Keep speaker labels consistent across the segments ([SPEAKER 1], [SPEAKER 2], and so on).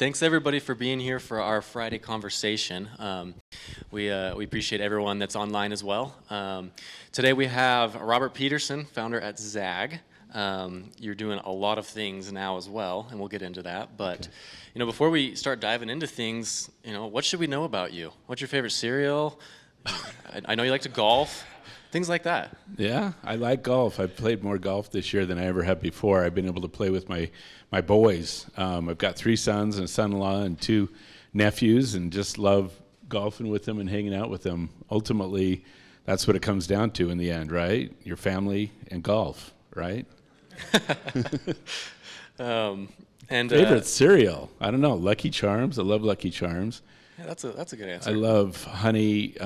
[SPEAKER 1] Thanks everybody for being here for our Friday conversation. We appreciate everyone that's online as well. Today we have Robert Pedersen, founder at ZAGG. You're doing a lot of things now as well, and we'll get into that. But before we start diving into things, what should we know about you? What's your favorite cereal? I know you like to golf. Things like that.
[SPEAKER 2] Yeah, I like golf. I've played more golf this year than I ever have before. I've been able to play with my boys. I've got 3 sons and a son-in-law and 2 nephews, and just love golfing with them and hanging out with them. Ultimately, that's what it comes down to in the end, right? Your family and golf, right? Favorite cereal? I don't know. Lucky Charms. I love Lucky Charms.
[SPEAKER 1] Yeah, that's a good answer.
[SPEAKER 2] I love honey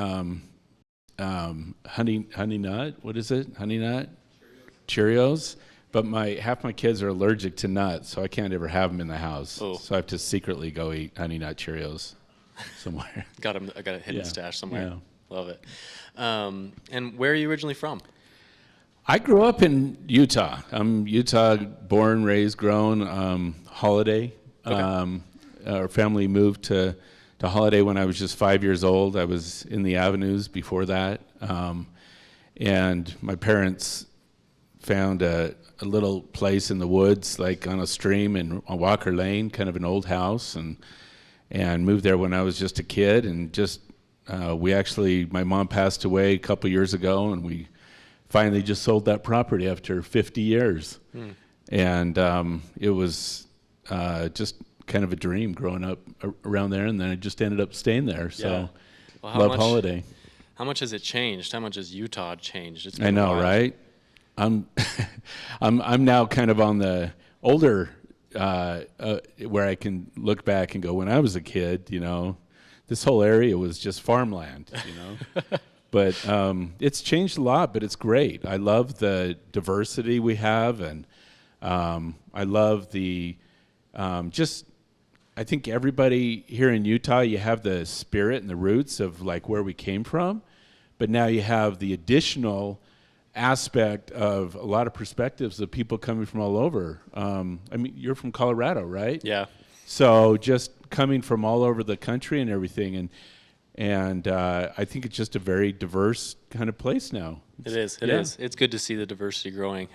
[SPEAKER 2] nut. What is it? Honey nut? Cheerios. But half my kids are allergic to nuts, so I can't ever have them in the house.
[SPEAKER 1] Oh.
[SPEAKER 2] So I have to secretly go eat Honey Nut Cheerios somewhere.
[SPEAKER 1] I got a hidden stash somewhere.
[SPEAKER 2] Yeah.
[SPEAKER 1] Love it. And where are you originally from?
[SPEAKER 2] I grew up in Utah. I'm Utah born, raised, grown. Holiday.
[SPEAKER 1] Okay.
[SPEAKER 2] Our family moved to Holiday when I was just 5 years old. I was in the Avenues before that. And my parents found a little place in the woods, like on a stream on Walker Lane, kind of an old house, and moved there when I was just a kid. And my mom passed away a couple years ago, and we finally just sold that property after 50 years. And it was just kind of a dream growing up around there, and then I just ended up staying there. So, love Holiday.
[SPEAKER 1] How much has it changed? How much has Utah changed?
[SPEAKER 2] I know, right? I'm now kind of on the older where I can look back and go, when I was a kid, this whole area was just farmland, But it's changed a lot, but it's great. I love the diversity we have, and I love I think everybody here in Utah, you have the spirit and the roots of like where we came from, but now you have the additional aspect of a lot of perspectives of people coming from all over. You're from Colorado, right?
[SPEAKER 1] Yeah.
[SPEAKER 2] So just coming from all over the country and everything, and I think it's just a very diverse kind of place now.
[SPEAKER 1] It is. It's good to see the diversity growing.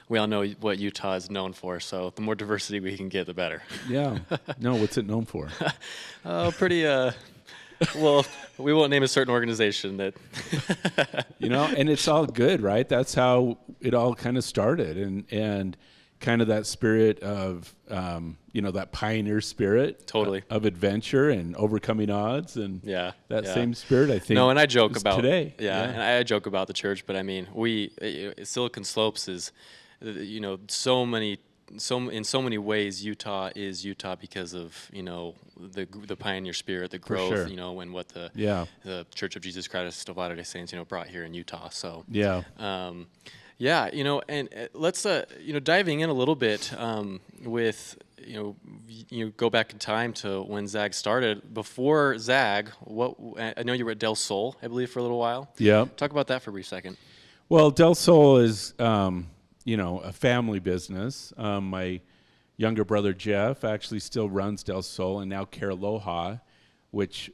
[SPEAKER 1] We all know what Utah is known for, so the more diversity we can get, the better.
[SPEAKER 2] Yeah. No, what's it known for?
[SPEAKER 1] Pretty, well, we won't name a certain organization that...
[SPEAKER 2] And it's all good, right? That's how it all kind of started, and kind of that spirit of, that pioneer spirit.
[SPEAKER 1] Totally.
[SPEAKER 2] Of adventure and overcoming odds, and same spirit, I think.
[SPEAKER 1] No, and I joke about
[SPEAKER 2] today.
[SPEAKER 1] And I joke about the church, but Silicon Slopes is, in so many ways, Utah is Utah because of the pioneer spirit, the growth,
[SPEAKER 2] sure.
[SPEAKER 1] And what the Church of Jesus Christ of Latter-day Saints brought here in Utah. So and let's diving in a little bit with go back in time to when ZAGG started. Before ZAGG, I know you were at Del Sol, I believe, for a little while.
[SPEAKER 2] Yeah.
[SPEAKER 1] Talk about that for a brief second.
[SPEAKER 2] Well, Del Sol is a family business. My younger brother Jeff actually still runs Del Sol, and now Caraloha, which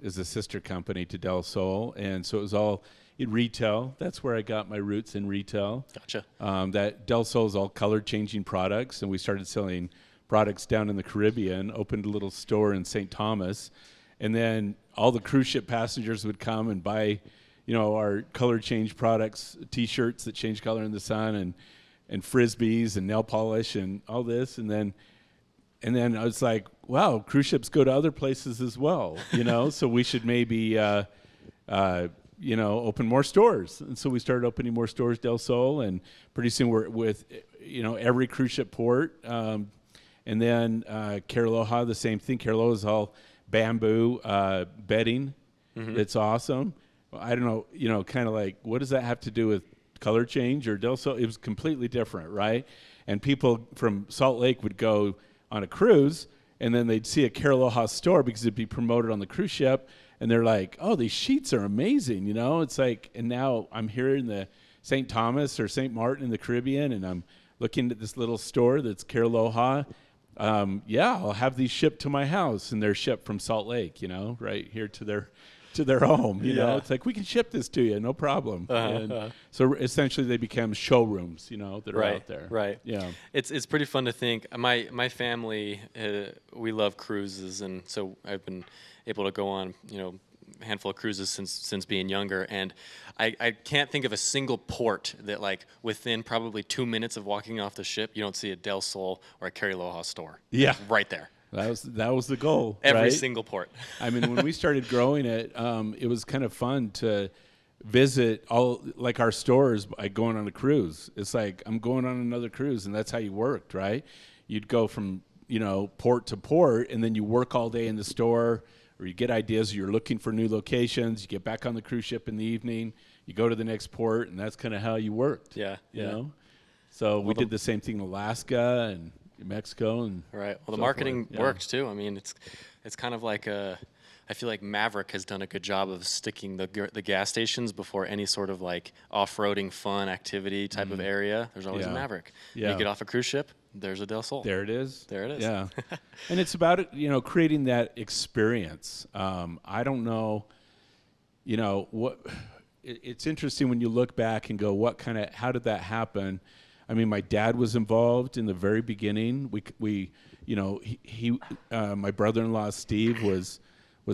[SPEAKER 2] is a sister company to Del Sol, and so it was all in retail. That's where I got my roots in retail.
[SPEAKER 1] Gotcha.
[SPEAKER 2] That Del Sol is all color changing products, and we started selling products down in the Caribbean, opened a little store in St. Thomas, and then all the cruise ship passengers would come and buy our color change products, T-shirts that change color in the sun, and Frisbees and nail polish and all this, and then I was like, wow, cruise ships go to other places as well, so we should maybe open more stores. And so we started opening more stores, Del Sol, and pretty soon we're with every cruise ship port. And then Caraloha, the same thing. Caraloha is all bamboo bedding. Mm-hmm. It's awesome. I don't know, kind of like, what does that have to do with color change or Del Sol? It was completely different, right? And people from Salt Lake would go on a cruise, and then they'd see a Caraloha store because it'd be promoted on the cruise ship, and they're like, oh, these sheets are amazing, It's like, and now I'm here in the St. Thomas or St. Martin in the Caribbean, and I'm looking at this little store that's Caraloha. yeah, I'll have these shipped to my house, and they're shipped from Salt Lake, right here to their home. You know, it's like, we can ship this to you, no problem. So essentially, they become showrooms, that are out there.
[SPEAKER 1] Right.
[SPEAKER 2] Yeah.
[SPEAKER 1] It's pretty fun to think. My family, we love cruises, and so I've been able to go on, a handful of cruises since being younger, and I can't think of a single port that, like, within probably 2 minutes of walking off the ship, you don't see a Del Sol or a Carrie Aloha store.
[SPEAKER 2] Yeah.
[SPEAKER 1] Right there.
[SPEAKER 2] That was the goal.
[SPEAKER 1] Every
[SPEAKER 2] right?
[SPEAKER 1] single port.
[SPEAKER 2] I mean, when we started growing it, it was kind of fun to visit all, like, our stores by going on a cruise. It's like, I'm going on another cruise, and that's how you worked, right? You'd go from, port to port, and then you work all day in the store, or you get ideas, you're looking for new locations, you get back on the cruise ship in the evening, you go to the next port, and that's kind of how you worked.
[SPEAKER 1] Yeah.
[SPEAKER 2] You know? So we did the same thing in Alaska and Mexico. And
[SPEAKER 1] right. Well, the
[SPEAKER 2] so
[SPEAKER 1] marketing
[SPEAKER 2] forth. Yeah.
[SPEAKER 1] worked too. I mean, it's kind of like I feel like Maverick has done a good job of sticking the gas stations before any sort of, like, off-roading fun activity type of area. There's always a Maverick.
[SPEAKER 2] Yeah.
[SPEAKER 1] You get off a cruise ship, there's a Del Sol.
[SPEAKER 2] There it is.
[SPEAKER 1] There it is.
[SPEAKER 2] Yeah. And it's about, creating that experience. I don't know, what it's interesting when you look back and go, how did that happen? I mean, my dad was involved in the very beginning. My brother-in-law, Steve, was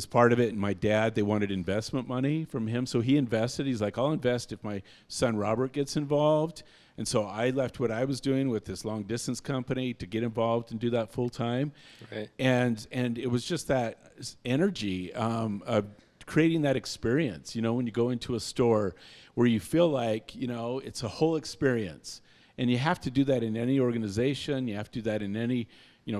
[SPEAKER 2] part of it, and my dad, they wanted investment money from him, so he invested. He's like, I'll invest if my son Robert gets involved. And so I left what I was doing with this long-distance company to get involved and do that full-time.
[SPEAKER 1] Right.
[SPEAKER 2] And it was just that energy of creating that experience, when you go into a store where you feel like, it's a whole experience. And you have to do that in any organization. You have to do that in any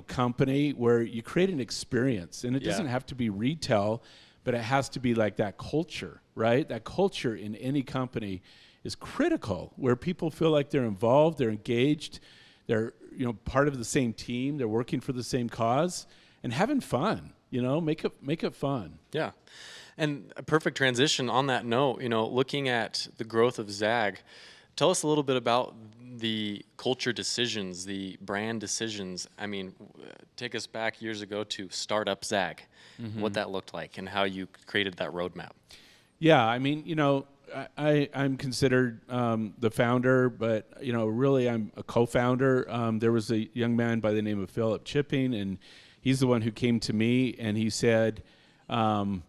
[SPEAKER 2] company where you create an experience. And it doesn't have to be retail, but it has to be like that culture, right? That culture in any company is critical, where people feel like they're involved, they're engaged, they're part of the same team, they're working for the same cause, and having fun. Make it fun.
[SPEAKER 1] Yeah. And a perfect transition on that note, looking at the growth of ZAGG, tell us a little bit about the culture decisions, the brand decisions. I mean, take us back years ago to start up ZAGG, what that looked like, and how you created that roadmap.
[SPEAKER 2] Yeah, I mean, I'm considered the founder, but really I'm a co-founder. There was a young man by the name of Philip Chipping, and he's the one who came to me and he said, I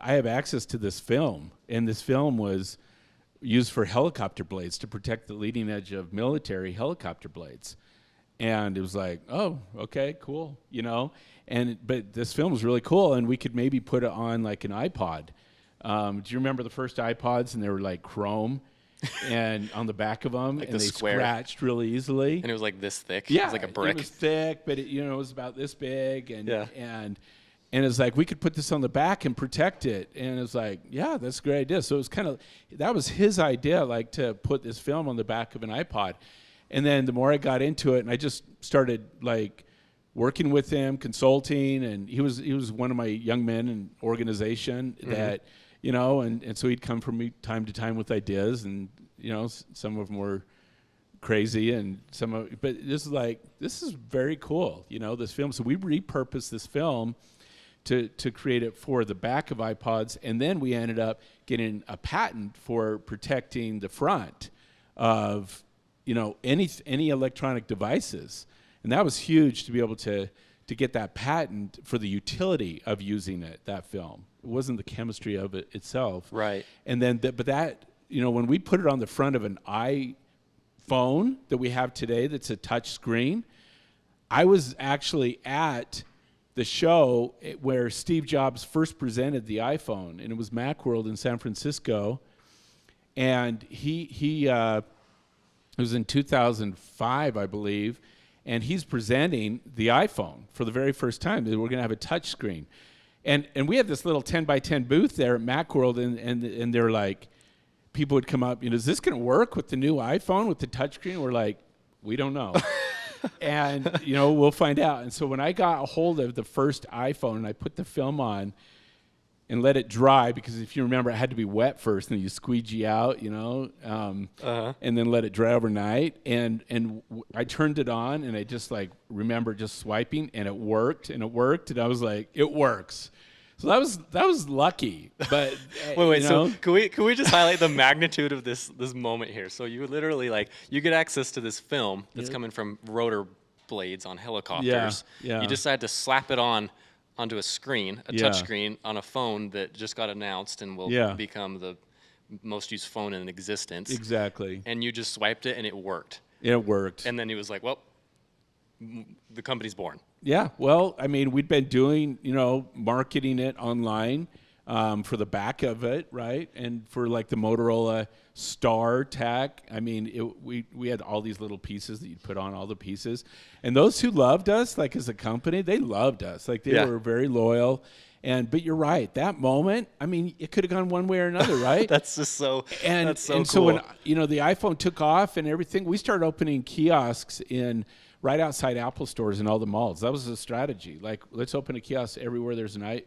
[SPEAKER 2] have access to this film, and this film was used for helicopter blades to protect the leading edge of military helicopter blades. And it was like, oh, okay, cool, but this film was really cool, and we could maybe put it on like an iPod. Do you remember the first iPods, and they were like chrome and on the back of them,
[SPEAKER 1] like
[SPEAKER 2] and
[SPEAKER 1] the
[SPEAKER 2] they
[SPEAKER 1] square.
[SPEAKER 2] Scratched really easily?
[SPEAKER 1] And it was like this thick.
[SPEAKER 2] Yeah,
[SPEAKER 1] it was like a brick.
[SPEAKER 2] It was thick, but it was about this big, and
[SPEAKER 1] Yeah.
[SPEAKER 2] and it's like, we could put this on the back and protect it. And it was like, yeah, that's a great idea. So it was that was his idea, like, to put this film on the back of an iPod. And then the more I got into it, and I just started, like, working with him, consulting, and he was one of my young men in organization that, and so he'd come from me time to time with ideas, and, some of them were crazy, and but this is very cool, this film. So we repurposed this film to create it for the back of iPods, and then we ended up getting a patent for protecting the front of any electronic devices, and that was huge to be able to get that patent for the utility of using that film. It wasn't the chemistry of it itself,
[SPEAKER 1] Right.
[SPEAKER 2] And then when we put it on the front of an iPhone that we have today, that's a touch screen. I was actually at the show where Steve Jobs first presented the iPhone, and it was Macworld in San Francisco, and it was in 2005, I believe, and he's presenting the iPhone for the very first time. We're going to have a touch screen, and we had this little 10 by 10 booth there at Macworld, and they're like, people would come up, is this going to work with the new iPhone with the touch screen? We're like, we don't know. And, we'll find out. And so when I got a hold of the first iPhone and I put the film on, and let it dry, because if you remember, it had to be wet first, and then you squeegee out, and then let it dry overnight. And I turned it on, and I just like remember just swiping, and it worked, and I was like, it works. So that was lucky. But
[SPEAKER 1] wait. So can we just highlight the magnitude of this moment here? So you literally you get access to this film that's coming from rotor blades on helicopters.
[SPEAKER 2] Yeah.
[SPEAKER 1] You decide to slap it onto a screen, a touch screen on a phone that just got announced and will become the most used phone in existence.
[SPEAKER 2] Exactly.
[SPEAKER 1] And you just swiped it and it worked.
[SPEAKER 2] It worked.
[SPEAKER 1] And then he was like, well, the company's born.
[SPEAKER 2] Yeah. Well, I mean, we'd been doing, marketing it online for the back of it, right? And for like the Motorola Star Tac, I mean, we had all these little pieces that you'd put on all the pieces. And those who loved us, like as a company, they loved us. Like they were very loyal. But you're right. That moment, I mean, it could have gone one way or another, right?
[SPEAKER 1] That's just so. That's so
[SPEAKER 2] cool.
[SPEAKER 1] So
[SPEAKER 2] when the iPhone took off and everything, we started opening kiosks right outside Apple stores in all the malls. That was the strategy. Like, let's open a kiosk everywhere there's an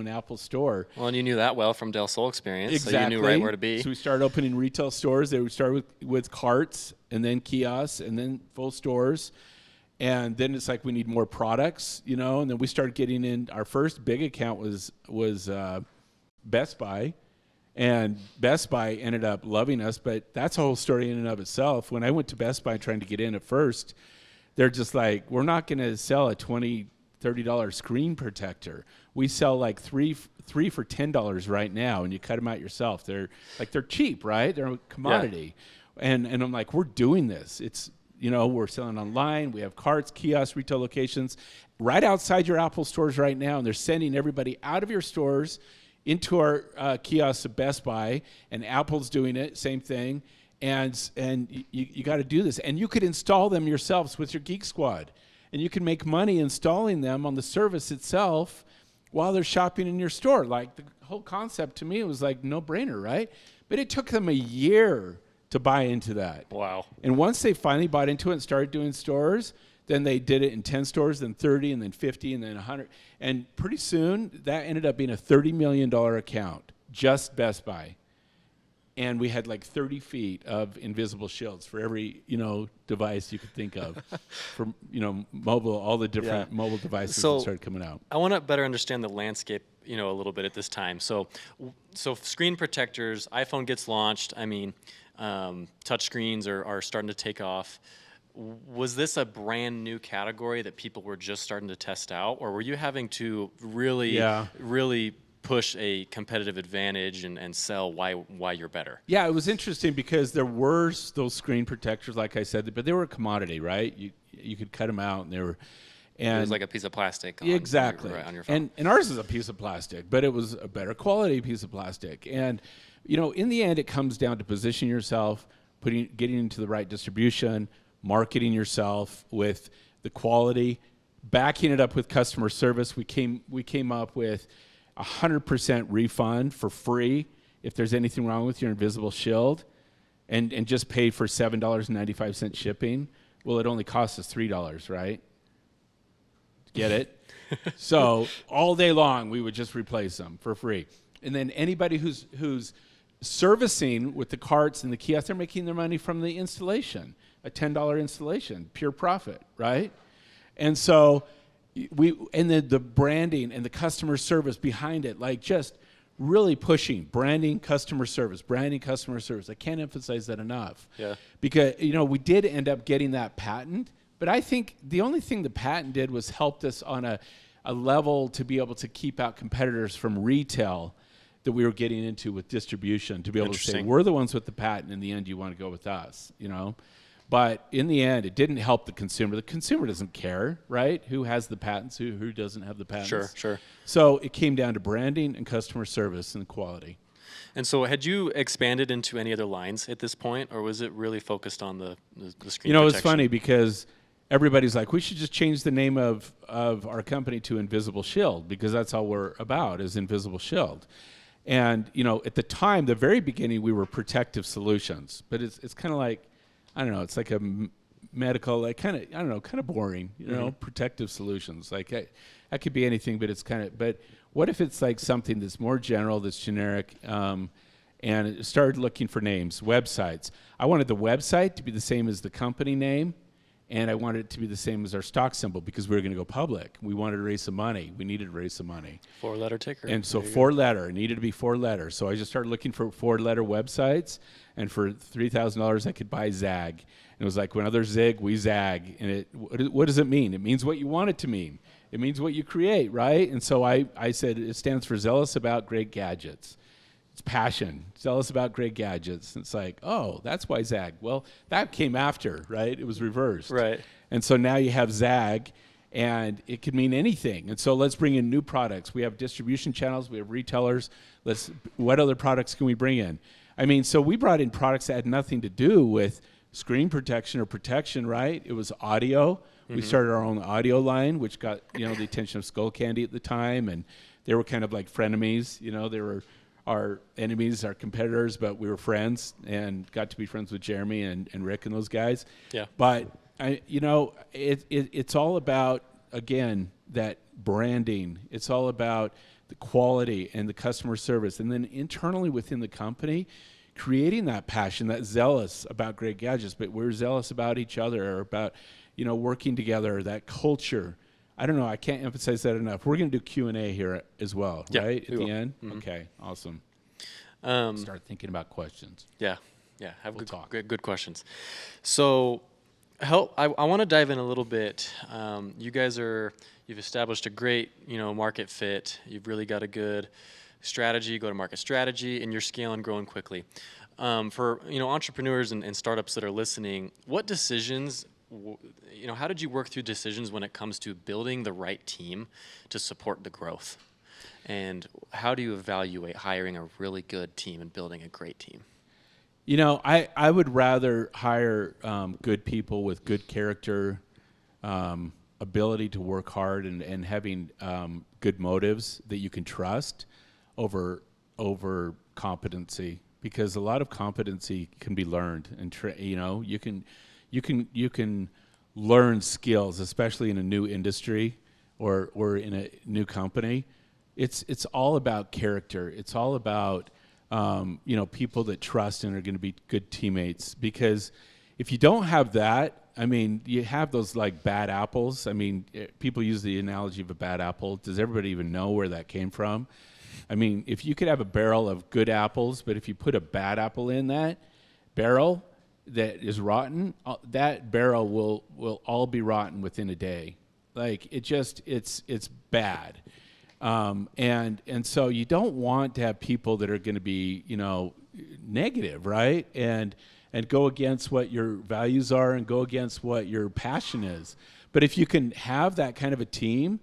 [SPEAKER 2] Apple store.
[SPEAKER 1] Well, and you knew that well from Del Sol experience.
[SPEAKER 2] Exactly.
[SPEAKER 1] So you knew right where to be.
[SPEAKER 2] So we started opening retail stores. They would start with carts, and then kiosks, and then full stores. And then it's like we need more products, and then we started getting in. Our first big account was Best Buy, and Best Buy ended up loving us. But that's a whole story in and of itself. When I went to Best Buy trying to get in at first, they're just like, we're not going to sell a $20, $30 screen protector. We sell like three for $10 right now, and you cut them out yourself. They're cheap, right? They're a commodity. Yeah. And I'm like, we're doing this. It's we're selling online. We have carts, kiosks, retail locations right outside your Apple stores right now, and they're sending everybody out of your stores into our kiosks at Best Buy, and Apple's doing it, same thing. And you got to do this. And you could install them yourselves with your Geek Squad, and you can make money installing them on the service itself while they're shopping in your store. Like, the whole concept to me was like no-brainer, right? But it took them a year to buy into that.
[SPEAKER 1] Wow.
[SPEAKER 2] And once they finally bought into it and started doing stores, then they did it in 10 stores, then 30, and then 50, and then 100. And pretty soon, that ended up being a $30 million account, just Best Buy. And we had like 30 feet of invisible shields for every, device you could think of, for, mobile, all the different mobile devices that started coming out.
[SPEAKER 1] I want to better understand the landscape, a little bit at this time. So screen protectors, iPhone gets launched. I mean, touch screens are starting to take off. Was this a brand new category that people were just starting to test out, or were you having to really push a competitive advantage and sell why you're better?
[SPEAKER 2] Yeah, it was interesting because there were those screen protectors, like I said, but they were a commodity, right? You could cut them out, and they were. And
[SPEAKER 1] it was like a piece of plastic.
[SPEAKER 2] Exactly.
[SPEAKER 1] On your phone.
[SPEAKER 2] And ours is a piece of plastic, but it was a better quality piece of plastic. And in the end, it comes down to positioning yourself, getting into the right distribution, marketing yourself with the quality, backing it up with customer service. We came up with 100% refund for free if there's anything wrong with your invisible shield, and just pay for $7.95 shipping. Well, it only costs us $3, right? Get it? So all day long, we would just replace them for free. And then anybody who's servicing with the carts and the kiosks, they're making their money from the installation, a $10 installation, pure profit, right? And so the branding and the customer service behind it, like just really pushing branding, customer service. I can't emphasize that enough.
[SPEAKER 1] Yeah.
[SPEAKER 2] Because, we did end up getting that patent, but I think the only thing the patent did was helped us on a level to be able to keep out competitors from retail that we were getting into with distribution, to be able to say, we're the ones with the patent. In the end, you want to go with us, But in the end, it didn't help the consumer. The consumer doesn't care, right? Who has the patents, who doesn't have the patents.
[SPEAKER 1] Sure.
[SPEAKER 2] So it came down to branding and customer service and quality.
[SPEAKER 1] And so had you expanded into any other lines at this point, or was it really focused on the screen protection?
[SPEAKER 2] It's funny because everybody's like, we should just change the name of our company to Invisible Shield, because that's all we're about, is Invisible Shield. And, at the time, the very beginning, we were Protective Solutions. But it's kind of like, I don't know, it's like a medical, like kind of boring, Protective Solutions. Like that could be anything, but it's but what if it's like something that's more general, that's generic, and it started looking for names, websites. I wanted the website to be the same as the company name, and I wanted it to be the same as our stock symbol because we were going to go public. We wanted to raise some money. We needed to raise some money.
[SPEAKER 1] 4-letter ticker.
[SPEAKER 2] And so 4-letter, it needed to be 4-letter. So I just started looking for 4-letter websites, and for $3,000 I could buy ZAGG. And it was like, when others zig, we zag. And what does it mean? It means what you want it to mean. It means what you create, right? And so I said it stands for zealous about great gadgets. It's passion, zealous about great gadgets. And it's like, oh, that's why ZAGG. Well, that came after, right? It was reversed.
[SPEAKER 1] Right.
[SPEAKER 2] And so now you have ZAGG, and it could mean anything. And so let's bring in new products. We have distribution channels. We have retailers. What other products can we bring in? I mean, so we brought in products that had nothing to do with screen protection or protection, right? It was audio. Mm-hmm. We started our own audio line, which got, the attention of Skull Candy at the time. And they were kind of like frenemies. They were our enemies, our competitors, but we were friends and got to be friends with Jeremy and Rick and those guys.
[SPEAKER 1] Yeah.
[SPEAKER 2] But it's all about, again, that branding. It's all about the quality and the customer service, and then internally within the company, creating that passion, that zealous about great gadgets, but we're zealous about each other, or about working together, that culture. I don't know. I can't emphasize that enough. We're going to do Q&A here as well, right? At the end? Mm-hmm. Okay, awesome. Start thinking about questions.
[SPEAKER 1] Yeah. Have
[SPEAKER 2] we'll talk.
[SPEAKER 1] Good questions. So I want to dive in a little bit. You guys you've established a great, market fit. You've really got a good strategy, go-to-market strategy, and you're scaling and growing quickly. For, entrepreneurs and startups that are listening, what decisions how did you work through decisions when it comes to building the right team to support the growth? And how do you evaluate hiring a really good team and building a great team?
[SPEAKER 2] I would rather hire good people with good character, ability to work hard, and having good motives that you can trust over competency, because a lot of competency can be learned, and you can learn skills, especially in a new industry or in a new company. It's all about character. It's all about people that trust and are going to be good teammates. Because if you don't have that, you have those like bad apples. People use the analogy of a bad apple. Does everybody even know where that came from? If you could have a barrel of good apples, but if you put a bad apple in that barrel that is rotten, that barrel will all be rotten within a day. Like it's bad. And so you don't want to have people that are going to be, negative, right? And go against what your values are and go against what your passion is. But if you can have that kind of a team,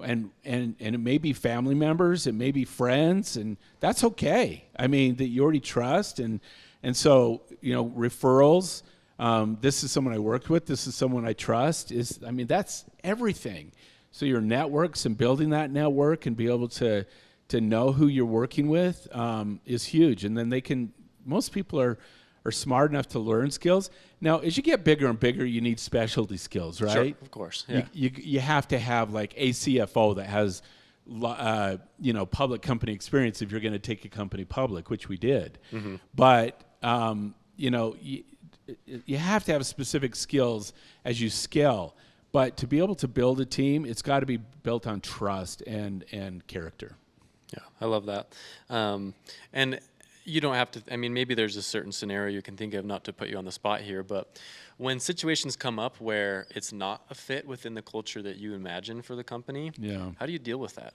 [SPEAKER 2] and it may be family members, it may be friends, and that's okay. That you already trust, and so referrals. This is someone I worked with. This is someone I trust. That's everything. So your networks and building that network and be able to know who you're working with is huge. And then most people are smart enough to learn skills. Now, as you get bigger and bigger, you need specialty skills, right?
[SPEAKER 1] Sure, of course. Yeah.
[SPEAKER 2] You have to have like a CFO that has public company experience if you're going to take a company public, which we did. Mm-hmm. But you have to have specific skills as you scale. But to be able to build a team, it's got to be built on trust and character.
[SPEAKER 1] Yeah, I love that. And you don't have to, maybe there's a certain scenario you can think of, not to put you on the spot here, but when situations come up where it's not a fit within the culture that you imagine for the company, how do you deal with that?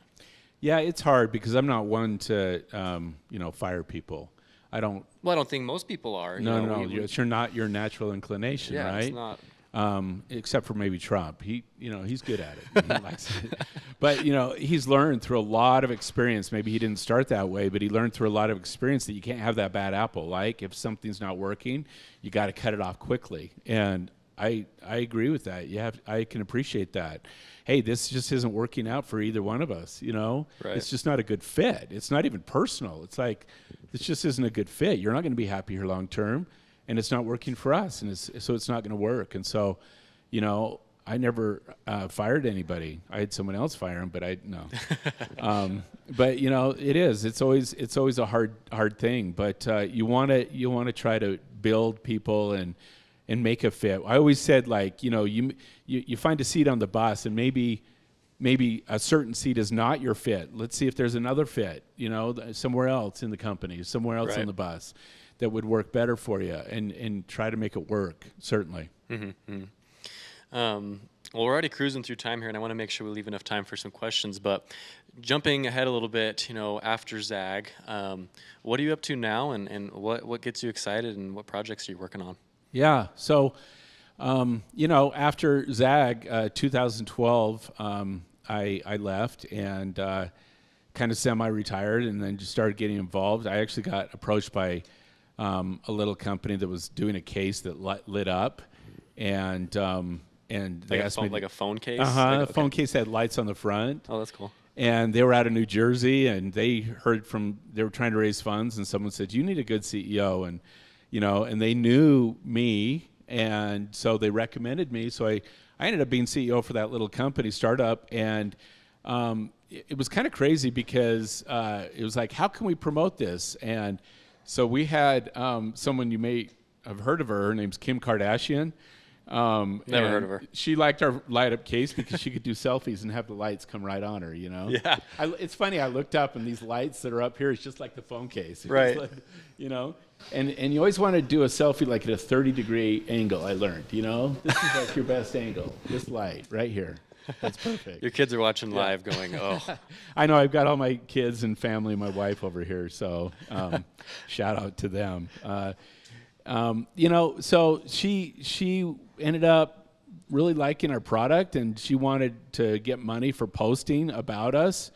[SPEAKER 2] Yeah, it's hard because I'm not one to, fire people. I don't
[SPEAKER 1] think most people are.
[SPEAKER 2] No, it's not your natural inclination, right?
[SPEAKER 1] It's not.
[SPEAKER 2] Except for maybe Trump. He's good at it. He likes it. But, he's learned through a lot of experience. Maybe he didn't start that way, but he learned through a lot of experience that you can't have that bad apple. Like, if something's not working, you got to cut it off quickly. And I agree with that. I can appreciate that. Hey, this just isn't working out for either one of us, Right. It's just not a good fit. It's not even personal. It's like, this just isn't a good fit. You're not going to be happy here long term. And it's not working for us, and so it's not going to work. And so, I never fired anybody. I had someone else fire them, but no. But it is. It's always a hard thing. But you want to try to build people and make a fit. I always said, like, you find a seat on the bus, and maybe a certain seat is not your fit. Let's see if there's another fit, somewhere else in the company, somewhere else on the bus that would work better for you, and try to make it work, certainly.
[SPEAKER 1] Mm-hmm. Well, we're already cruising through time here, and I want to make sure we leave enough time for some questions. But jumping ahead a little bit, after ZAGG, what are you up to now, and what gets you excited, and what projects are you working on?
[SPEAKER 2] Yeah, so, after ZAGG, 2012, I left and kind of semi-retired, and then just started getting involved. I actually got approached by a little company that was doing a case that lit up, and they asked me,
[SPEAKER 1] like a phone case.
[SPEAKER 2] A phone case had lights on the front.
[SPEAKER 1] Oh, that's cool.
[SPEAKER 2] And they were out of New Jersey, and they were trying to raise funds, and someone said, "You need a good CEO," and they knew me, and so they recommended me. So I ended up being CEO for that little company startup, and it was kind of crazy because it was like, how can we promote this? And so we had someone, you may have heard of her. Her name's Kim Kardashian.
[SPEAKER 1] Never heard of her.
[SPEAKER 2] She liked our light-up case because she could do selfies and have the lights come right on her,
[SPEAKER 1] Yeah.
[SPEAKER 2] It's funny, I looked up, and these lights that are up here, it's just like the phone case.
[SPEAKER 1] Right.
[SPEAKER 2] Like, and you always want to do a selfie like at a 30-degree angle, I learned, This is like your best angle, this light right here. That's perfect.
[SPEAKER 1] Your kids are watching live going, oh.
[SPEAKER 2] I know, I've got all my kids and family, my wife over here, so shout out to them. So she ended up really liking our product, and she wanted to get money for posting about us.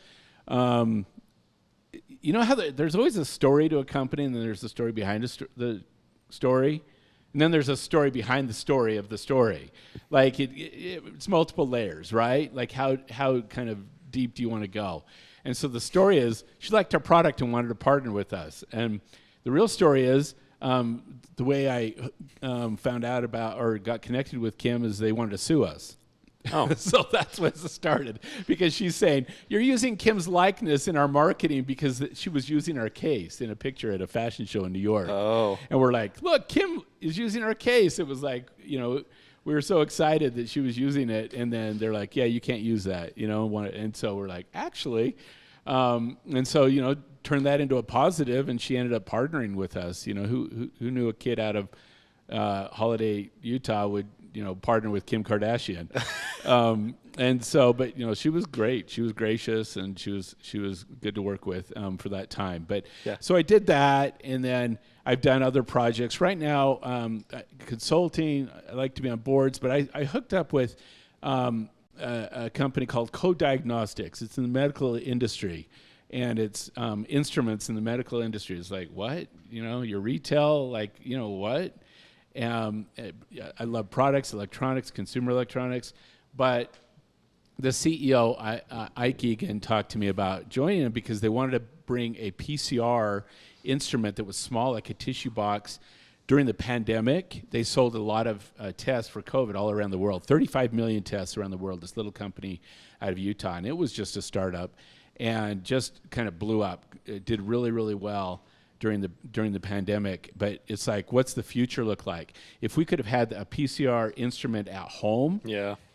[SPEAKER 2] You know how there's always a story to a company, and then there's a story behind the story, and then there's a story behind the story of the story. Like it's multiple layers, right? Like how kind of deep do you want to go? And so the story is she liked our product and wanted to partner with us. And the real story is the way I found out about or got connected with Kim is they wanted to sue us. Oh, so that's when it started, because she's saying, you're using Kim's likeness in our marketing because she was using our case in a picture at a fashion show in New York.
[SPEAKER 1] Oh.
[SPEAKER 2] And we're like, look, Kim is using our case. It was like, we were so excited that she was using it. And then they're like, yeah, you can't use that, And so we're like, actually. And so, turned that into a positive, and she ended up partnering with us. Who knew a kid out of Holiday, Utah would, partner with Kim Kardashian. And so, but, she was great. She was gracious, and she was good to work with for that time. But
[SPEAKER 1] yeah.
[SPEAKER 2] So I did that, and then I've done other projects. Right now, consulting, I like to be on boards, but I hooked up with a company called Co-Diagnostics. It's in the medical industry, and it's instruments in the medical industry. It's like, what? Your retail, like, what? I love products, electronics, consumer electronics, but the CEO, Ike Egan, talked to me about joining them because they wanted to bring a PCR instrument that was small, like a tissue box. During the pandemic, they sold a lot of tests for COVID all around the world, 35 million tests around the world, this little company out of Utah, and it was just a startup and just kind of blew up. It did really, really well during the pandemic, but it's like, what's the future look like? If we could have had a PCR instrument at home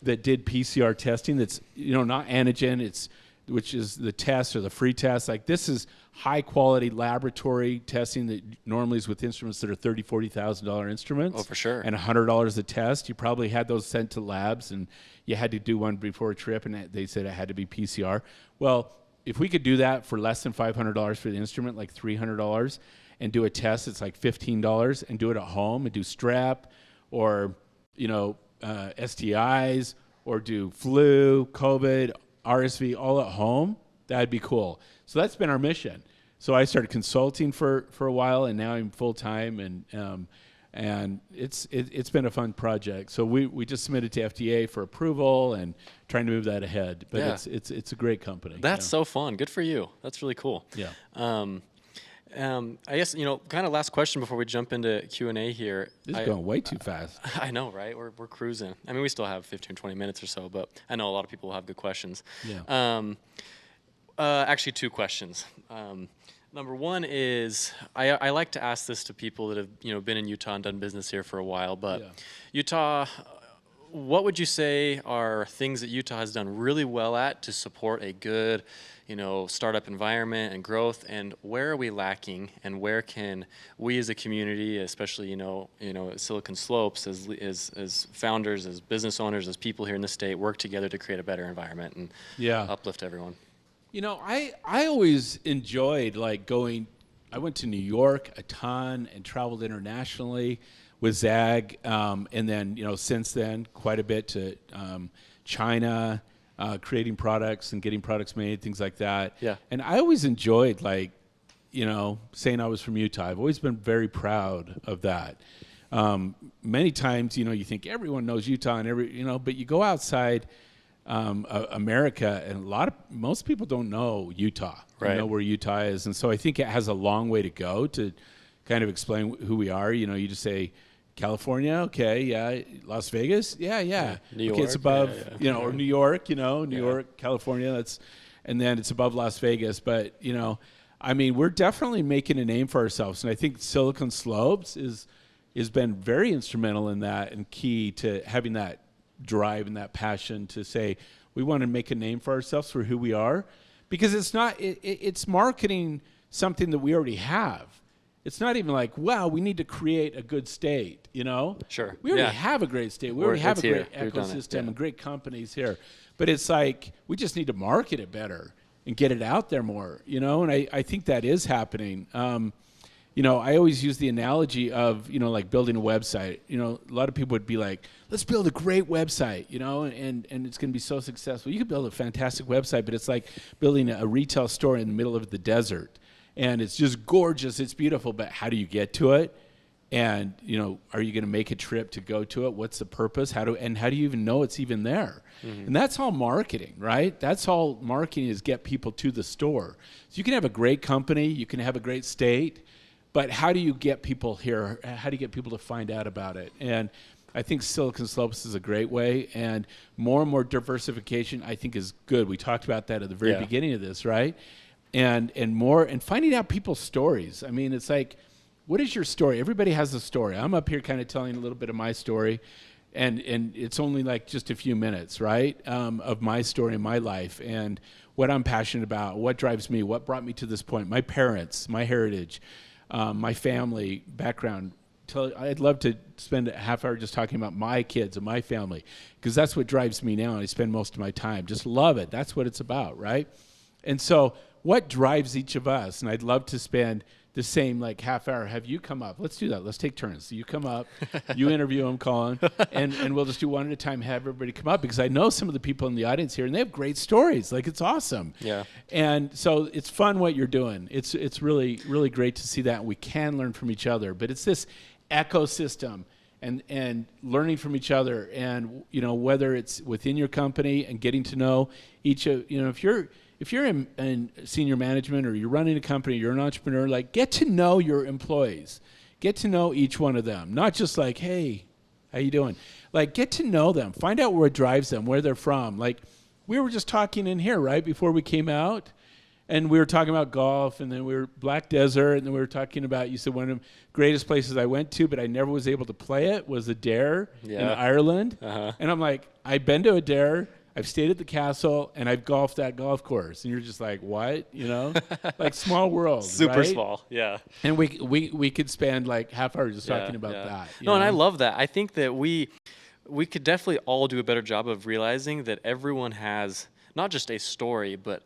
[SPEAKER 2] that did PCR testing, that's not antigen, which is the test or the free test. Like, this is high quality laboratory testing that normally is with instruments that are $30,000, $40,000 instruments.
[SPEAKER 1] Oh, for sure.
[SPEAKER 2] And $100 a test. You probably had those sent to labs, and you had to do one before a trip, and they said it had to be PCR. Well, if we could do that for less than $500 for the instrument, like $300, and do a test that's like $15, and do it at home, and do strep or STIs, or do flu, COVID, RSV, all at home, that'd be cool. So that's been our mission. So I started consulting for a while, and now I'm full time, and it's been a fun project. So we just submitted to FDA for approval and trying to move that ahead. But it's a great company.
[SPEAKER 1] That's so fun. Good for you. That's really cool.
[SPEAKER 2] Yeah.
[SPEAKER 1] I guess, kind of last question before we jump into Q&A here.
[SPEAKER 2] This is going way too fast.
[SPEAKER 1] I know, right? We're cruising. I mean, we still have 15, 20 minutes or so, but I know a lot of people will have good questions.
[SPEAKER 2] Yeah.
[SPEAKER 1] Actually, two questions. Number one is, I like to ask this to people that have, been in Utah and done business here for a while, but
[SPEAKER 2] Yeah.
[SPEAKER 1] Utah, what would you say are things that Utah has done really well at to support a good, startup environment and growth, and where are we lacking, and where can we as a community, especially, Silicon Slopes, as founders, as business owners, as people here in the state, work together to create a better environment and uplift everyone?
[SPEAKER 2] I always enjoyed going. I went to New York a ton and traveled internationally with ZAGG, and then since then quite a bit to China, creating products and getting products made, things like that.
[SPEAKER 1] Yeah.
[SPEAKER 2] And I always enjoyed saying I was from Utah. I've always been very proud of that. Many times, you think everyone knows Utah and but you go outside America, and most people don't know Utah,
[SPEAKER 1] right?
[SPEAKER 2] Know where Utah is, and so I think it has a long way to go to kind of explain who we are. You just say California, okay, yeah, Las Vegas, yeah.
[SPEAKER 1] New York,
[SPEAKER 2] okay, it's above,
[SPEAKER 1] yeah.
[SPEAKER 2] Or New York, New York, California. And then it's above Las Vegas, but we're definitely making a name for ourselves, and I think Silicon Slopes has been very instrumental in that and key to having that drive and that passion to say we want to make a name for ourselves for who we are, because it's marketing something that we already have. It's not even wow, we need to create a good state,
[SPEAKER 1] Sure.
[SPEAKER 2] We already have a great state. We already have a great ecosystem and great companies here, but it's we just need to market it better and get it out there more, and I think that is happening. I always use the analogy of, building a website. A lot of people would be like, let's build a great website, and it's going to be so successful. You could build a fantastic website, but it's like building a retail store in the middle of the desert. And it's just gorgeous. It's beautiful. But how do you get to it? And, are you going to make a trip to go to it? What's the purpose? How do you even know it's even there? Mm-hmm. And that's all marketing, right? That's all marketing is get people to the store. So you can have a great company. You can have a great state. But how do you get people here? How do you get people to find out about it? And I think Silicon Slopes is a great way, and more diversification I think is good. We talked about that at the very beginning of this, right? And finding out people's stories. I mean, it's what is your story? Everybody has a story. I'm up here kind of telling a little bit of my story, and it's only just a few minutes, right, of my story and my life and what I'm passionate about, what drives me, what brought me to this point, my parents, my heritage, my family background. I'd love to spend a half hour just talking about my kids and my family, because that's what drives me now, and I spend most of my time. Just love it. That's what it's about, right? And so what drives each of us? And I'd love to spend the same half hour. Have you come up? Let's do that. Let's take turns. So you come up, you interview them, Colin, and we'll just do one at a time, have everybody come up, because I know some of the people in the audience here, and they have great stories. It's awesome.
[SPEAKER 1] Yeah.
[SPEAKER 2] And so it's fun what you're doing. It's really, really great to see that. We can learn from each other, but it's this ecosystem and learning from each other, and whether it's within your company and getting to know each of, if you're in senior management, or you're running a company, you're an entrepreneur, get to know your employees. Get to know each one of them. Not just hey, how you doing? Get to know them. Find out what drives them, where they're from. We were just talking in here, right, before we came out, and we were talking about golf, and then we were Black Desert, and then we were talking about, you said one of the greatest places I went to, but I never was able to play it, was Adair in Ireland. Uh-huh. And I'm I've been to Adair, I've stayed at the castle, and I've golfed that golf course. And you're just what? Small world.
[SPEAKER 1] Super
[SPEAKER 2] right?
[SPEAKER 1] small, yeah.
[SPEAKER 2] And we could spend half hour just talking about that.
[SPEAKER 1] No, and I love that. I think that we could definitely all do a better job of realizing that everyone has not just a story, but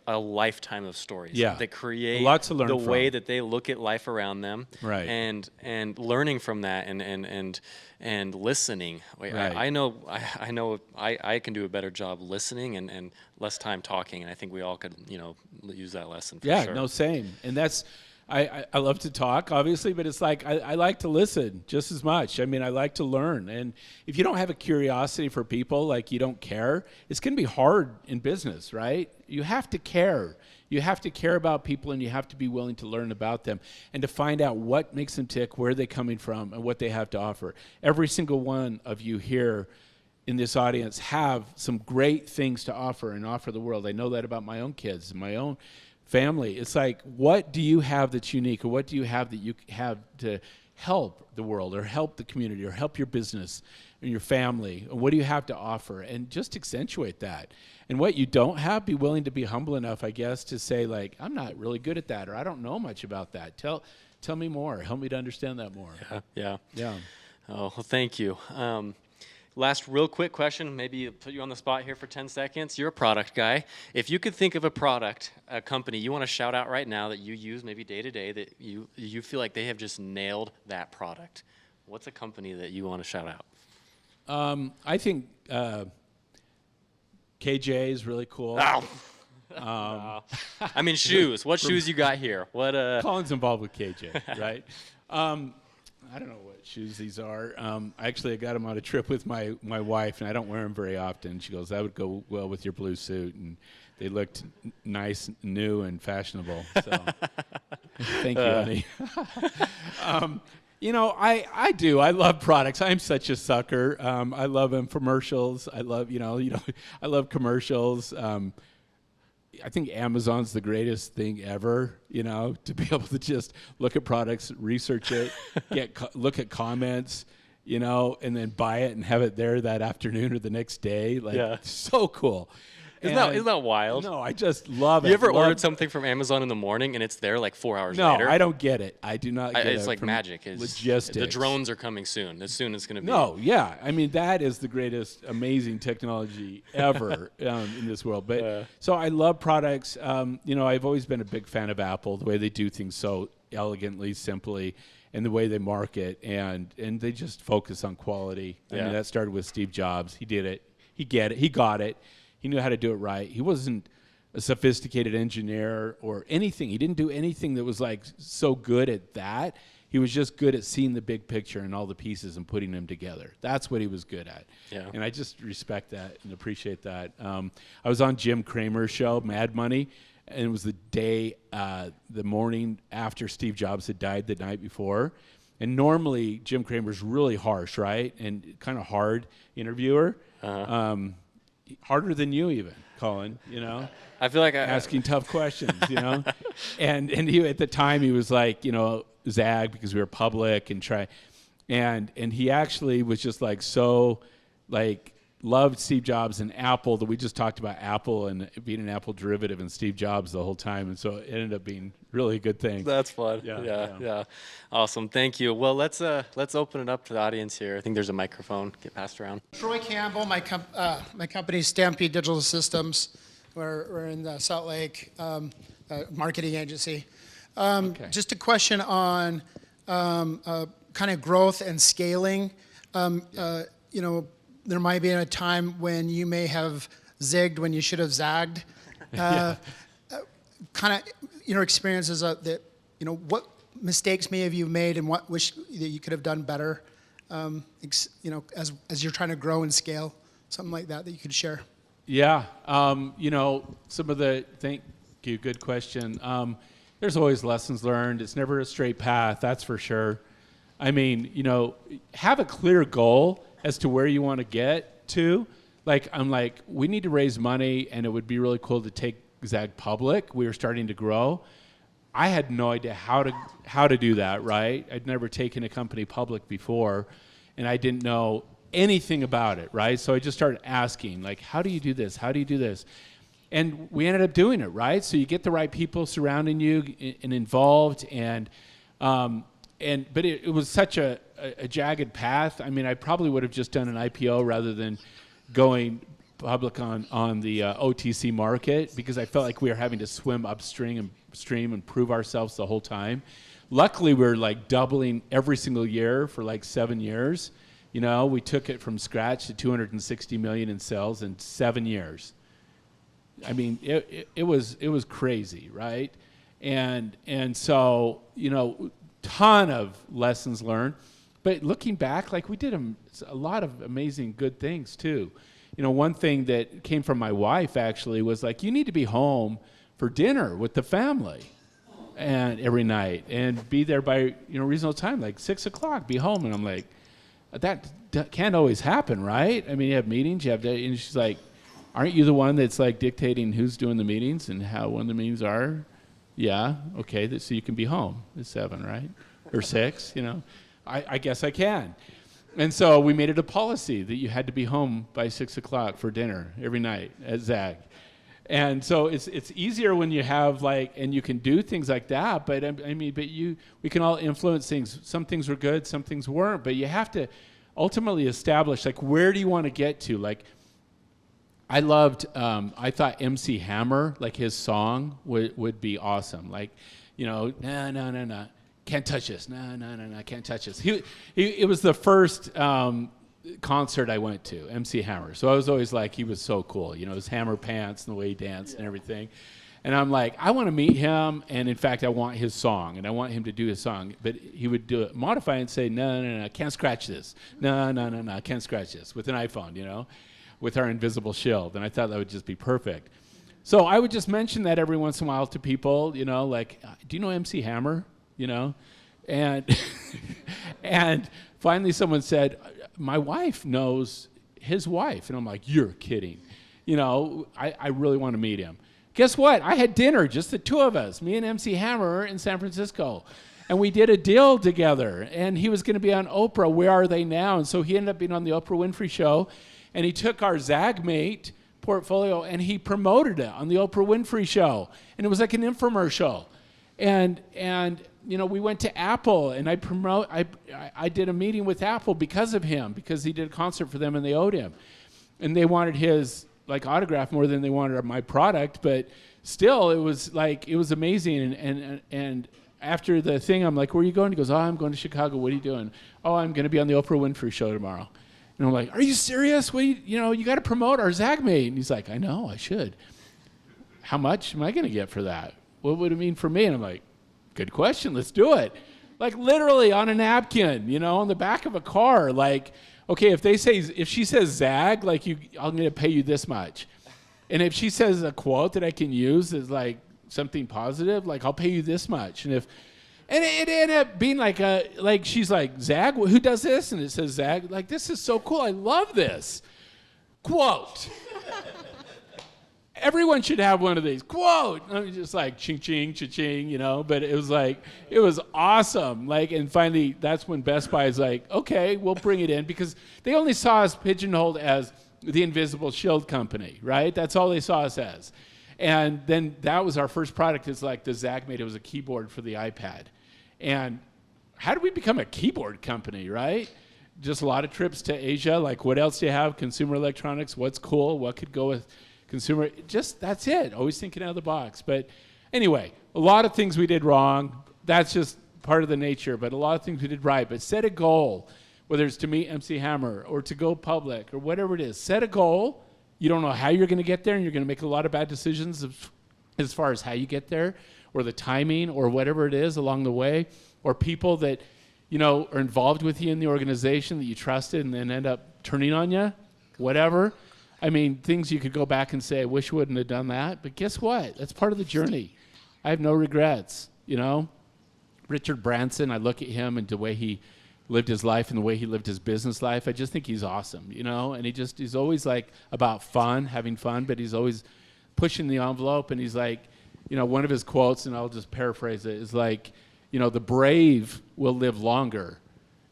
[SPEAKER 1] a lifetime of stories that create
[SPEAKER 2] lots to learn
[SPEAKER 1] the
[SPEAKER 2] from.
[SPEAKER 1] way that they look at life around them,
[SPEAKER 2] right?
[SPEAKER 1] And learning from that and listening.
[SPEAKER 2] Right.
[SPEAKER 1] I know I can do a better job listening and less time talking, and I think we all could use that lesson. For sure.
[SPEAKER 2] No, same. And that's I love to talk, obviously, but it's like I like to listen just as much. I mean, I like to learn. And if you don't have a curiosity for people, like you don't care, it's going to be hard in business, right? You have to care. You have to care about people, and you have to be willing to learn about them and to find out what makes them tick, where they're coming from, and what they have to offer. Every single one of you here in this audience have some great things to offer and offer the world. I know that about my own kids and my own family. It's like, what do you have that's unique, or what do you have that you have to help the world or help the community or help your business and your family? And what do you have to offer? And just accentuate that. And what you don't have, be willing to be humble enough, I guess, to say, like, I'm not really good at that, or I don't know much about that. Tell me more. Help me to understand that more.
[SPEAKER 1] Yeah.
[SPEAKER 2] Yeah.
[SPEAKER 1] Oh, well, thank you. Last real quick question, maybe put you on the spot here for 10 seconds. You're a product guy. If you could think of a product, a company you want to shout out right now that you use maybe day to day, that you feel like they have just nailed that product, what's a company that you want to shout out?
[SPEAKER 2] I think KJ is really cool.
[SPEAKER 1] Oh. I mean, shoes. What shoes you got here? What?
[SPEAKER 2] Colin's involved with KJ, right? I don't know what shoes these are. Actually, I got them on a trip with my wife, and I don't wear them very often. She goes, that would go well with your blue suit. And they looked nice, new, and fashionable. So thank you, honey. I do. I love products. I'm such a sucker. I love them. Commercials. I love, I love commercials. I think Amazon's the greatest thing ever, to be able to just look at products, research it, look at comments, and then buy it and have it there that afternoon or the next day. So cool.
[SPEAKER 1] Isn't that wild?
[SPEAKER 2] No, I just love it.
[SPEAKER 1] You ever ordered something from Amazon in the morning and it's there like 4 hours later?
[SPEAKER 2] No, I don't get it. I do not get it.
[SPEAKER 1] It's like magic.
[SPEAKER 2] Logistics.
[SPEAKER 1] The drones are coming soon. As soon as it's going to be.
[SPEAKER 2] No, yeah. I mean, that is the greatest, amazing technology ever in this world. But so I love products. I've always been a big fan of Apple, the way they do things so elegantly, simply, and the way they market. And they just focus on quality. I mean, that started with Steve Jobs. He did it. He got it. He knew how to do it right. He wasn't a sophisticated engineer or anything. He didn't do anything that was like so good at that. He was just good at seeing the big picture and all the pieces and putting them together. That's what he was good at.
[SPEAKER 1] Yeah.
[SPEAKER 2] And I just respect that and appreciate that. I was on Jim Cramer's show, Mad Money, and it was the morning after Steve Jobs had died the night before. And normally Jim Cramer's really harsh, right? And kind of hard interviewer. Harder than you even, Colin,
[SPEAKER 1] I feel like
[SPEAKER 2] asking tough questions, and he, at the time, he was like, ZAGG, because we were public and he actually was just like, so like loved Steve Jobs and Apple, that we just talked about Apple and being an Apple derivative and Steve Jobs the whole time. And so it ended up being really a good thing.
[SPEAKER 1] That's fun. Yeah. Awesome. Thank you. Well, let's open it up to the audience here. I think there's a microphone. Get passed around.
[SPEAKER 3] Troy Campbell, my company is Stampede Digital Systems. We're in the Salt Lake marketing agency.
[SPEAKER 2] Okay.
[SPEAKER 3] Just a question on kind of growth and scaling. There might be a time when you may have zigged when you should have zagged. Kind of your experiences that what mistakes may have you made and what wish that you could have done better. As you're trying to grow and scale, something like that you could share.
[SPEAKER 2] Yeah, some of the thank you, good question. There's always lessons learned. It's never a straight path, that's for sure. I mean, have a clear goal as to where you want to get to. We need to raise money, and it would be really cool to take ZAGG public. We were starting to grow. I had no idea how to do that, right? I'd never taken a company public before, and I didn't know anything about it, right? So I just started asking, how do you do this? How do you do this? And we ended up doing it, right? So you get the right people surrounding you and involved, but it was such a jagged path. I mean, I probably would have just done an IPO rather than going public on the OTC market, because I felt like we were having to swim upstream and prove ourselves the whole time. Luckily, we were doubling every single year for 7 years. We took it from scratch to 260 million in sales in 7 years. I mean, it was crazy, right? And so, ton of lessons learned. But looking back, like we did a lot of amazing good things too. One thing that came from my wife actually was like, you need to be home for dinner with the family and every night and be there by, reasonable time, like 6 o'clock, be home. And I'm like, that can't always happen, right? I mean, you have meetings, and she's like, aren't you the one that's like dictating who's doing the meetings and when the meetings are? Yeah, okay, so you can be home at 7, right? Or 6, I guess I can. And so we made it a policy that you had to be home by 6 o'clock for dinner every night at ZAGG. And so it's easier when you have and you can do things like that, but we can all influence things. Some things were good, some things weren't, but you have to ultimately establish, where do you want to get to? I thought MC Hammer, his song would be awesome. No, can't touch this. No, can't touch this. It was the first concert I went to, MC Hammer. So I was always he was so cool. His hammer pants and the way he danced and everything. And I'm like, I want to meet him, and in fact, I want his song, and I want him to do his song. But he would modify it and say, no, can't scratch this. No, can't scratch this with an iPhone, with our invisible shield. And I thought that would just be perfect. So I would just mention that every once in a while to people, do you know MC Hammer? And and finally someone said, my wife knows his wife. And I'm like, you're kidding. I really want to meet him. Guess what? I had dinner, just the two of us, me and MC Hammer in San Francisco. And we did a deal together. And he was going to be on Oprah, Where Are They Now? And so he ended up being on the Oprah Winfrey Show. And he took our ZAGMate portfolio and he promoted it on the Oprah Winfrey Show. And it was like an infomercial. And we went to Apple, and I did a meeting with Apple because of him, because he did a concert for them and they owed him. And they wanted his autograph more than they wanted my product, but still it was amazing. And after the thing, I'm like, where are you going? He goes, oh, I'm going to Chicago. What are you doing? Oh, I'm going to be on the Oprah Winfrey Show tomorrow. And I'm like, are you serious? You got to promote our ZAGMate. And he's like, I know, I should. How much am I going to get for that? What would it mean for me? And I'm like, good question, let's do it. Literally on a napkin, on the back of a car. Okay, if she says ZAGG, I'm going to pay you this much. And if she says a quote that I can use as something positive, I'll pay you this much. And it ended up being she's like, ZAGG, who does this? And it says ZAGG. This is so cool, I love this. Quote. Everyone should have one of these. Quote. I'm just ching, ching, cha-ching, But it was awesome. And finally, that's when Best Buy is okay, we'll bring it in, because they only saw us pigeonholed as the Invisible Shield Company, right? That's all they saw us as. And then that was our first product. It's the ZAGMate. It was a keyboard for the iPad. And how did we become a keyboard company, right? Just a lot of trips to Asia. What else do you have? Consumer electronics. What's cool? What could go with consumer? Just that's it. Always thinking out of the box. But anyway, a lot of things we did wrong. That's just part of the nature. But a lot of things we did right. But set a goal, whether it's to meet MC Hammer or to go public or whatever it is. Set a goal. You don't know how you're going to get there, and you're going to make a lot of bad decisions as far as how you get there, or the timing, or whatever it is along the way, or people that are involved with you in the organization that you trusted and then end up turning on you, whatever. Things you could go back and say, I wish I wouldn't have done that. But guess what? That's part of the journey. I have no regrets, Richard Branson, I look at him and the way he lived his life and the way he lived his business life. I just think he's awesome, and he's always about fun, having fun, but he's always pushing the envelope. And he's one of his quotes, and I'll just paraphrase it, is the brave will live longer.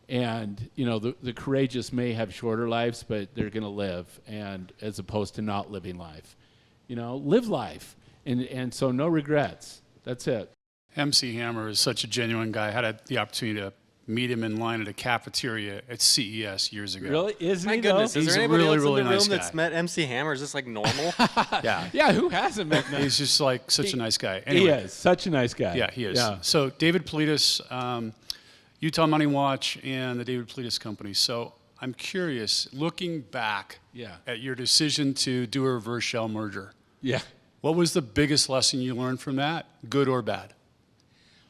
[SPEAKER 2] And, the courageous may have shorter lives, but they're going to live, and as opposed to not living life. Live life. And so no regrets. That's it.
[SPEAKER 4] MC Hammer is such a genuine guy. I had the opportunity to meet him in line at a cafeteria at CES years ago.
[SPEAKER 2] Really? Isn't
[SPEAKER 1] My
[SPEAKER 2] he,
[SPEAKER 1] goodness,
[SPEAKER 2] though?
[SPEAKER 1] is
[SPEAKER 4] He's
[SPEAKER 1] there
[SPEAKER 4] a
[SPEAKER 1] anybody
[SPEAKER 4] really,
[SPEAKER 1] else
[SPEAKER 4] really
[SPEAKER 1] in the room
[SPEAKER 4] nice
[SPEAKER 1] that's
[SPEAKER 4] guy.
[SPEAKER 1] met MC Hammer? Is this normal?
[SPEAKER 4] Yeah.
[SPEAKER 2] Yeah, who hasn't met him?
[SPEAKER 4] He's just such a nice guy.
[SPEAKER 2] He
[SPEAKER 4] Anyway,
[SPEAKER 2] is. Such a nice guy.
[SPEAKER 4] Yeah, he is.
[SPEAKER 2] Yeah.
[SPEAKER 4] So David Politis, Utah Money Watch, and the David Politis Company. So I'm curious, looking back at your decision to do a reverse shell merger,
[SPEAKER 2] Yeah.
[SPEAKER 4] what was the biggest lesson you learned from that, good or bad?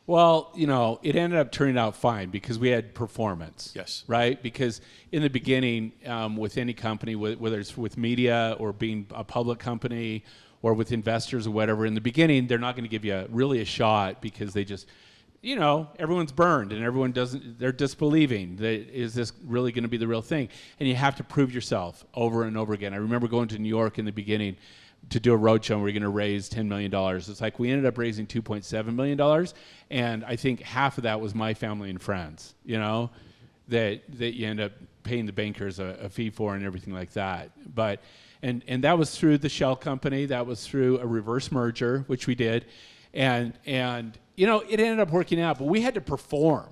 [SPEAKER 2] Well, it ended up turning out fine because we had performance.
[SPEAKER 4] Yes.
[SPEAKER 2] Right? Because in the beginning, with any company, whether it's with media or being a public company or with investors or whatever, in the beginning, they're not going to give you really a shot because they just, everyone's burned and they're disbelieving. Is this really going to be the real thing? And you have to prove yourself over and over again. I remember going to New York in the beginning to do a roadshow and we're going to raise $10 million. It's like we ended up raising $2.7 million, and I think half of that was my family and friends, that you end up paying the bankers a fee for and everything like that. But and that was through the shell company. That was through a reverse merger, which we did, and it ended up working out. But we had to perform.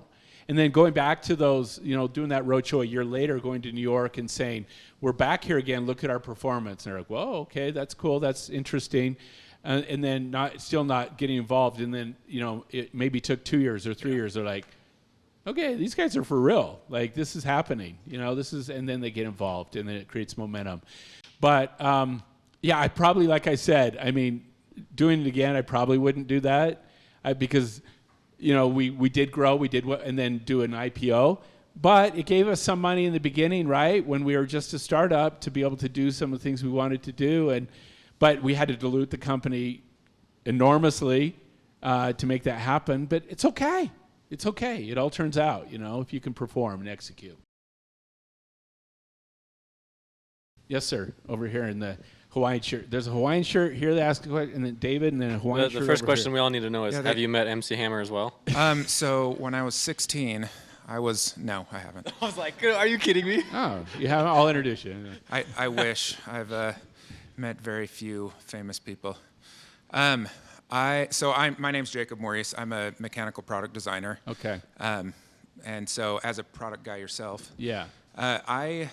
[SPEAKER 2] And then going back to those, doing that roadshow a year later, going to New York and saying, we're back here again, look at our performance. And they're like, whoa, okay, that's cool, that's interesting. And then still not getting involved. And then, it maybe took 2 years or 3 years. They're like, okay, these guys are for real. Like, this is happening. And then they get involved, and then it creates momentum. But, I probably, like I said, doing it again, I probably wouldn't do that because we did grow, and then do an IPO, but it gave us some money in the beginning, right? When we were just a startup to be able to do some of the things we wanted to do, but we had to dilute the company enormously to make that happen. But it's okay. It's okay. It all turns out, if you can perform and execute. Yes, sir. Over here in the Hawaiian shirt. There's a Hawaiian shirt here that asks a question, and then David, and then a Hawaiian shirt.
[SPEAKER 1] The first question
[SPEAKER 2] here.
[SPEAKER 1] we all need to know is, have you met MC Hammer as well?
[SPEAKER 5] So when I was 16, no, I haven't.
[SPEAKER 1] I was like, are you kidding me?
[SPEAKER 2] Oh, you haven't? I'll introduce you.
[SPEAKER 5] I wish. I've met very few famous people. My name's Jacob Maurice. I'm a mechanical product designer.
[SPEAKER 2] Okay.
[SPEAKER 5] And so as a product guy yourself,
[SPEAKER 2] Yeah.
[SPEAKER 5] I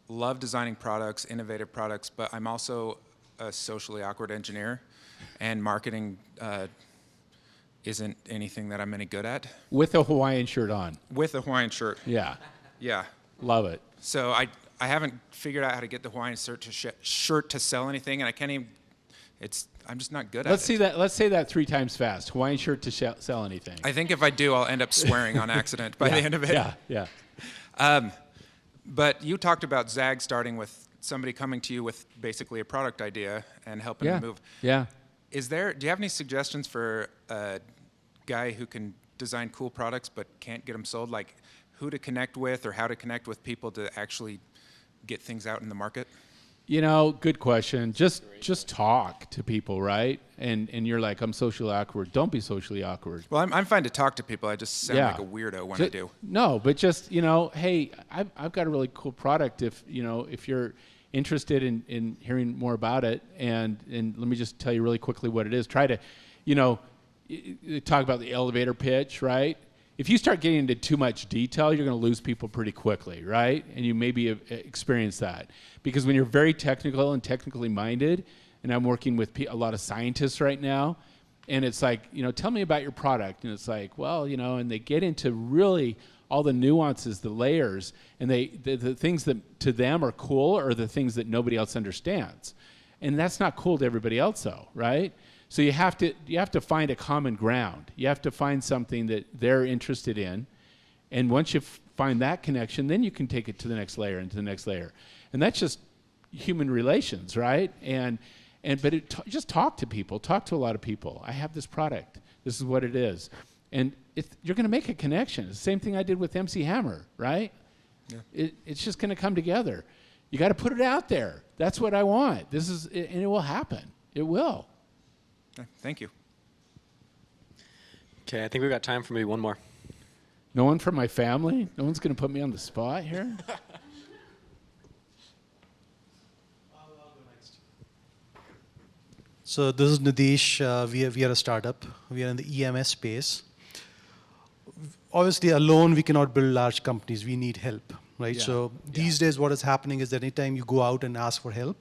[SPEAKER 5] love designing products, innovative products, but I'm also a socially awkward engineer, and marketing isn't anything that I'm any good at.
[SPEAKER 2] With a Hawaiian shirt on.
[SPEAKER 5] With a Hawaiian shirt.
[SPEAKER 2] Yeah.
[SPEAKER 5] Yeah.
[SPEAKER 2] Love it.
[SPEAKER 5] So I haven't figured out how to get the Hawaiian shirt to sell anything, and I can't even. I'm just not good at it.
[SPEAKER 2] Let's say that 3 times fast. Hawaiian shirt to sell anything.
[SPEAKER 5] I think if I do, I'll end up swearing on accident by the end of it.
[SPEAKER 2] Yeah.
[SPEAKER 5] But you talked about ZAGG starting with somebody coming to you with basically a product idea and helping them move.
[SPEAKER 2] Yeah.
[SPEAKER 5] Do you have any suggestions for a guy who can design cool products but can't get them sold? Like who to connect with or how to connect with people to actually get things out in the market?
[SPEAKER 2] Good question. Just talk to people, right? And you're like, I'm socially awkward. Don't be socially awkward.
[SPEAKER 5] Well, I'm fine to talk to people. I just sound like a weirdo when I do.
[SPEAKER 2] No, but just, hey, I've got a really cool product if you're interested in hearing more about it. And let me just tell you really quickly what it is. Try to, talk about the elevator pitch, right? If you start getting into too much detail, you're going to lose people pretty quickly, right? And you maybe have experienced that. Because when you're very technical and technically minded, and I'm working with a lot of scientists right now, and it's like, tell me about your product. And it's like, well, and they get into really all the nuances, the layers, and the things that to them are cool are the things that nobody else understands. And that's not cool to everybody else though, right? So you have to find a common ground. You have to find something that they're interested in, and once you find that connection, then you can take it to the next layer and to the next layer, and that's just human relations, right? Just talk to people. Talk to a lot of people. I have this product. This is what it is, and you're going to make a connection. It's the same thing I did with MC Hammer, right? Yeah. It's just going to come together. You got to put it out there. That's what I want. And it will happen. It will.
[SPEAKER 5] Thank you.
[SPEAKER 1] Okay, I think we've got time for maybe one more.
[SPEAKER 2] No one from my family? No one's going to put me on the spot here?
[SPEAKER 6] I'll go next. So this is Nadish. We are a startup. We are in the EMS space. Obviously, alone we cannot build large companies. We need help, right?
[SPEAKER 2] Yeah.
[SPEAKER 6] So these days what is happening is that anytime you go out and ask for help,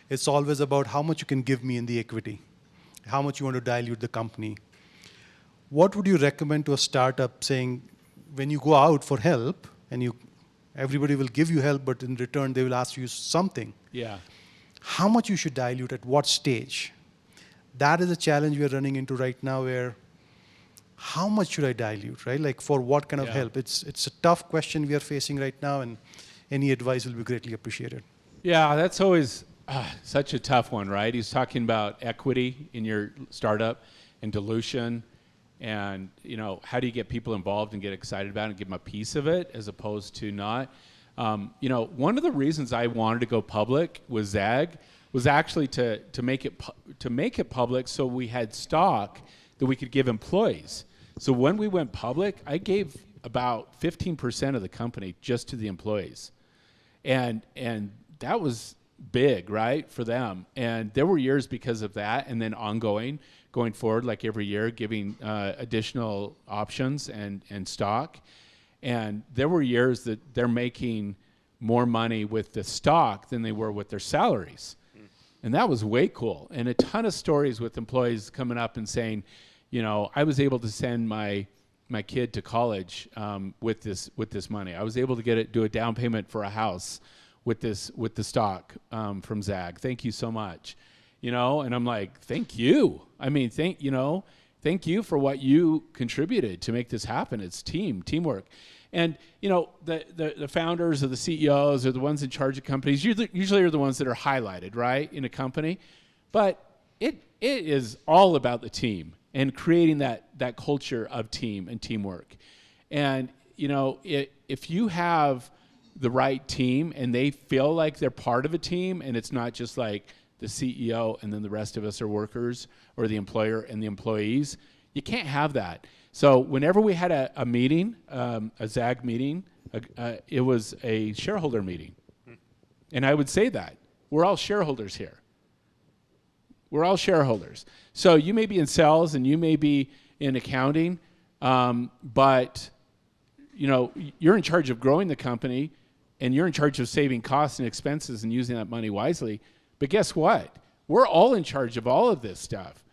[SPEAKER 6] it's always about how much you can give me in the equity, how much you want to dilute the company. What would you recommend to a startup saying, when you go out for help, and everybody will give you help, but in return they will ask you something.
[SPEAKER 2] Yeah.
[SPEAKER 6] How much you should dilute at what stage? That is a challenge we are running into right now, where how much should I dilute, right? Like for what kind of help? It's a tough question we are facing right now, and any advice will be greatly appreciated.
[SPEAKER 2] Yeah, that's always such a tough one, right? He's talking about equity in your startup and dilution, and how do you get people involved and get excited about it and give them a piece of it as opposed to not. One of the reasons I wanted to go public with ZAGG was actually to make it public so we had stock that we could give employees. So when we went public, I gave about 15% of the company just to the employees. And that was big, right, for them. And there were years because of that, and then going forward, like every year, giving additional options and stock. And there were years that they're making more money with the stock than they were with their salaries. And that was way cool. And a ton of stories with employees coming up and saying, I was able to send my kid to college with this money. I was able to do a down payment for a house with the stock from ZAGG. Thank you so much. And I'm like, thank you. I mean, thank you for what you contributed to make this happen. It's teamwork. And the founders or the CEOs or the ones in charge of companies usually are the ones that are highlighted, right, in a company. But it is all about the team and creating that culture of team and teamwork. And if you have the right team and they feel like they're part of a team, and it's not just like the CEO and then the rest of us are workers, or the employer and the employees, you can't have that. So whenever we had a meeting, a ZAGG meeting, it was a shareholder meeting. And I would say that. We're all shareholders here. We're all shareholders. So you may be in sales and you may be in accounting, but you're in charge of growing the company, and you're in charge of saving costs and expenses and using that money wisely. But guess what? We're all in charge of all of this stuff.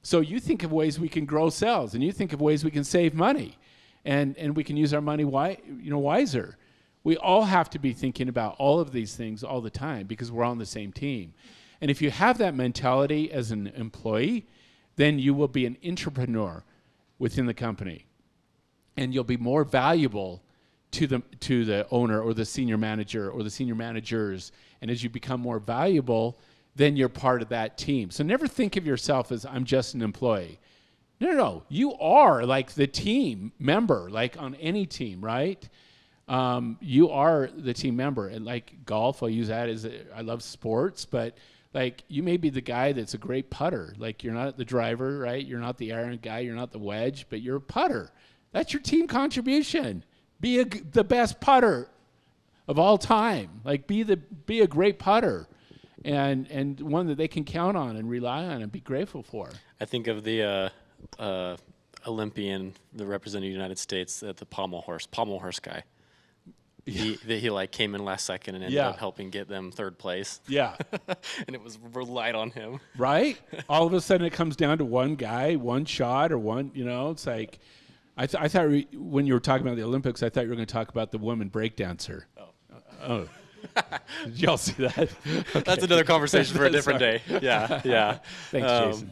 [SPEAKER 2] So you think of ways we can grow sales, and you think of ways we can save money, and we can use our money wiser. We all have to be thinking about all of these things all the time because we're on the same team. And if you have that mentality as an employee, then you will be an entrepreneur within the company, and you'll be more valuable to the owner or the senior manager or the senior managers. And as you become more valuable, then you're part of that team. So never think of yourself as, I'm just an employee. No. You are like the team member, like on any team, right? You are the team member. And like golf, I'll use that I love sports, but like you may be the guy that's a great putter. Like you're not the driver, right? You're not the iron guy. You're not the wedge, but you're a putter. That's your team contribution. Be the best putter of all time. Like be a great putter. And one that they can count on and rely on and be grateful for. I
[SPEAKER 1] think of the Olympian that represented the United States at the pommel horse guy. Yeah. He came in last second and ended up helping get them third place. Yeah. And it was relied on him. Right? All of a sudden it comes down to one guy, one shot, or one, it's like, I thought when you were talking about the Olympics, I thought you were going to talk about the woman breakdancer. Oh. Did y'all see that? Okay. That's another conversation for a different day. Yeah. Thanks,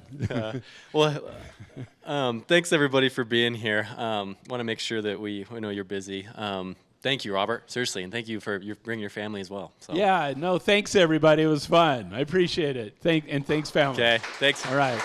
[SPEAKER 1] Jason. Thanks everybody for being here. Want to make sure that we know you're busy. Thank you, Robert. Seriously, and thank you for bringing your family as well. So. Yeah, no, thanks everybody. It was fun. I appreciate it. Thanks, family. Okay, thanks. All right.